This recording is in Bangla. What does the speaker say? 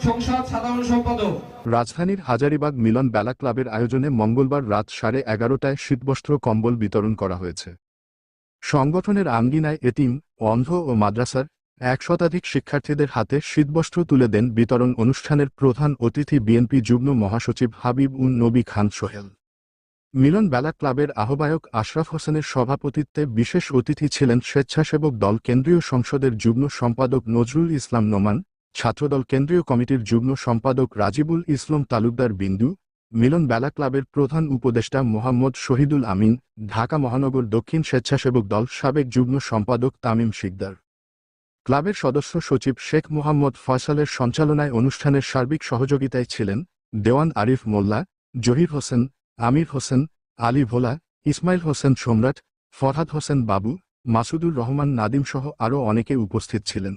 সংসদ সাধারণ সম্পাদক। রাজধানীর হাজারীবাগ মিলন বেলা ক্লাবের আয়োজনে মঙ্গলবার রাত 11:30টায় শীতবস্ত্র কম্বল বিতরণ করা হয়েছে। সংগঠনের আঙ্গিনায় এতিম, অন্ধ ও মাদ্রাসার 100 শতাধিক শিক্ষার্থীদের হাতে শীতবস্ত্র তুলে দেন বিতরণ অনুষ্ঠানের প্রধান অতিথি বিএনপি যুগ্ম মহাসচিব হাবিব উন নবী খান সোহেল। মিলন বেলা ক্লাবের আহ্বায়ক আশরাফ হোসেনের সভাপতিত্বে বিশেষ অতিথি ছিলেন স্বেচ্ছাসেবক দল কেন্দ্রীয় সংসদের যুগ্ম সম্পাদক নজরুল ইসলাম নোমান, ছাত্রদল কেন্দ্রীয় কমিটির যুগ্ম সম্পাদক রাজিবুল ইসলাম তালুকদার বিন্দু, মিলন বেলা ক্লাবের প্রধান উপদেষ্টা মোহাম্মদ শহীদুল আমিন, ঢাকা মহানগর দক্ষিণ স্বেচ্ছাসেবক দল সাবেক যুগ্ম সম্পাদক তামিম শিকদার। ক্লাবের সদস্য সচিব শেখ মোহাম্মদ ফয়সালের সঞ্চালনায় অনুষ্ঠানের সার্বিক সহযোগিতায় ছিলেন দেওয়ান আরিফ মোল্লা, জহির হোসেন, আমির হোসেন, আলী ভোলা, ইসমাইল হোসেন সম্রাট, ফরহাদ হোসেন বাবু, মাসুদুর রহমান নাদিম সহ আরও অনেকে উপস্থিত ছিলেন।